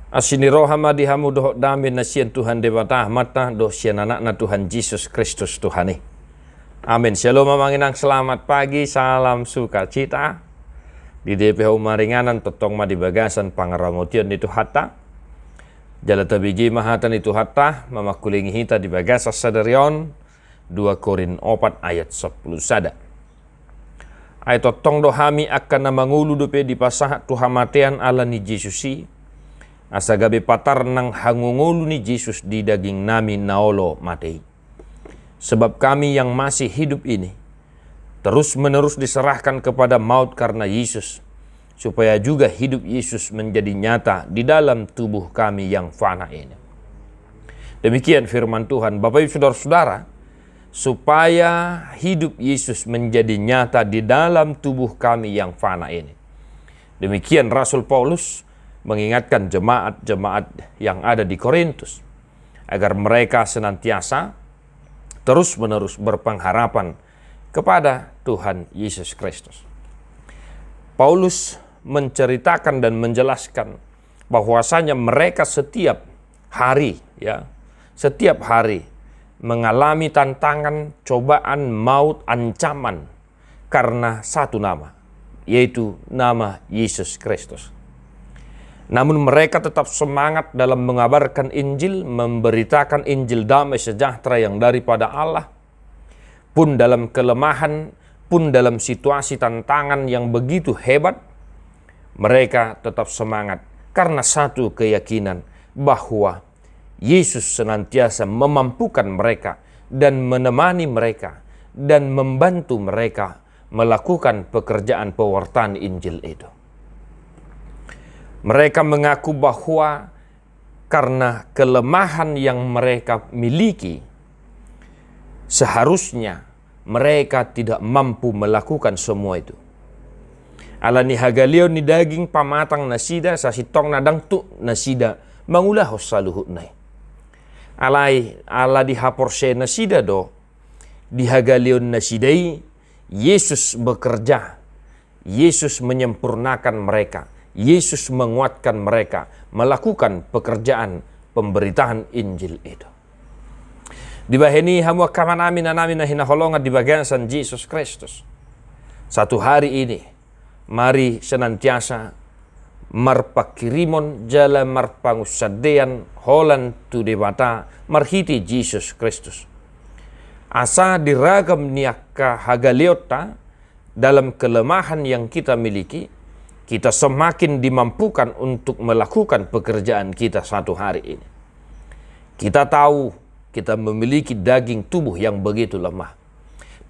Asini rohama dihamu doh damin na sian Tuhan debata mata doh sian anak na Tuhan Yesus Kristus Tuhani. Amin. Shalom mamanginang selamat pagi, salam sukacita. Di DPH Umaringanan totong ma di bagasan pangaramotion itu hatta. Jala tabigi mahatan itu hatta mamakulingi hita di bagasa sadarion 2 Korin 4 ayat 10 sada. Ayat totong dohami akan na mangulu dope di pasah tuhamatean ala ni Jesusi. Asa gabi patar nang hangungulu ni Yesus di daging nami naolo matei. Sebab kami yang masih hidup ini terus menerus diserahkan kepada maut karena Yesus, supaya juga hidup Yesus menjadi nyata di dalam tubuh kami yang fana ini. Demikian firman Tuhan. Bapak Ibu Saudara-saudara, supaya hidup Yesus menjadi nyata di dalam tubuh kami yang fana ini. Demikian Rasul Paulus mengingatkan jemaat-jemaat yang ada di Korintus agar mereka senantiasa terus-menerus berpengharapan kepada Tuhan Yesus Kristus. Paulus menceritakan dan menjelaskan bahwasanya mereka setiap hari mengalami tantangan, cobaan, maut, ancaman karena satu nama, yaitu nama Yesus Kristus. Namun mereka tetap semangat dalam mengabarkan Injil, memberitakan Injil damai sejahtera yang daripada Allah. Pun dalam kelemahan, pun dalam situasi tantangan yang begitu hebat, mereka tetap semangat karena satu keyakinan bahwa Yesus senantiasa memampukan mereka dan menemani mereka dan membantu mereka melakukan pekerjaan pewartaan Injil itu. Mereka mengaku bahwa karena kelemahan yang mereka miliki, seharusnya mereka tidak mampu melakukan semua itu. Alani hagalion ni daging pamatang nasida sa sitong nadang tu nasida mangulah saluhut nai. Ala di haporse nasida do di hagalion nasidai Yesus bekerja. Yesus menyempurnakan mereka. Yesus menguatkan mereka melakukan pekerjaan pemberitaan Injil itu. Di baheni hamu kaman amin na hinaholongan di bagian San Yesus Kristus. Satu hari ini, mari senantiasa marpakirimon jala marpangusadean holan tu debata marhiti Yesus Kristus. Asa diragam niaka hagaliota dalam kelemahan yang kita miliki, kita semakin dimampukan untuk melakukan pekerjaan kita satu hari ini. Kita tahu kita memiliki daging tubuh yang begitu lemah.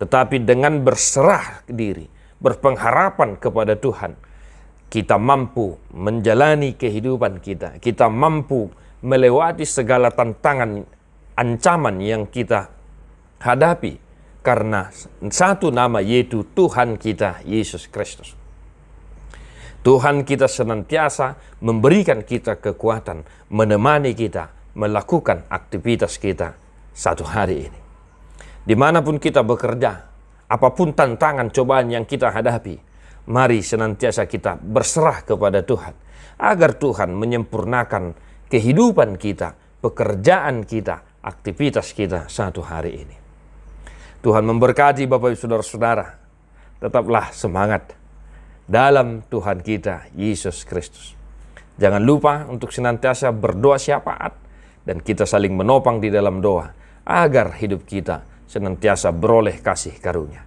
Tetapi dengan berserah diri, berpengharapan kepada Tuhan, kita mampu menjalani kehidupan kita. Kita mampu melewati segala tantangan, ancaman yang kita hadapi karena satu nama, yaitu Tuhan kita Yesus Kristus. Tuhan kita senantiasa memberikan kita kekuatan, menemani kita melakukan aktivitas kita satu hari ini. Dimanapun kita bekerja, apapun tantangan cobaan yang kita hadapi, mari senantiasa kita berserah kepada Tuhan, agar Tuhan menyempurnakan kehidupan kita, pekerjaan kita, aktivitas kita satu hari ini. Tuhan memberkati Bapak Ibu Saudara-saudara. Tetaplah semangat dalam Tuhan kita Yesus Kristus. Jangan lupa untuk senantiasa berdoa syafaat dan kita saling menopang di dalam doa agar hidup kita senantiasa beroleh kasih karunia.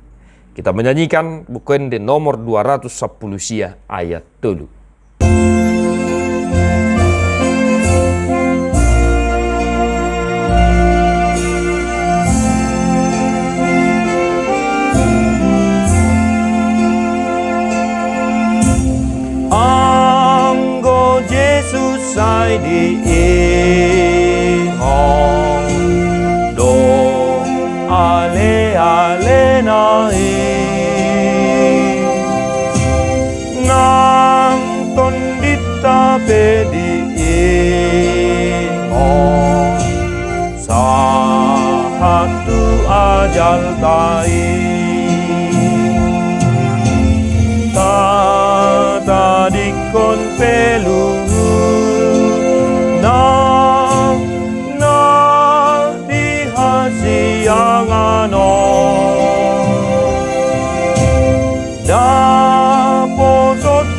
Kita menyanyikan bukan di nomor 210 sia ayat 7. Sai di ingong do ale nai nang tondita pe di ingong satu ajal tai ta di kon pelu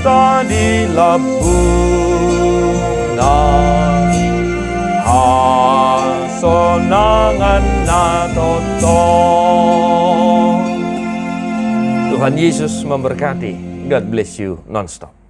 tadi labungan hasonangan natoto. Tuhan Yesus memberkati. God bless you non-stop.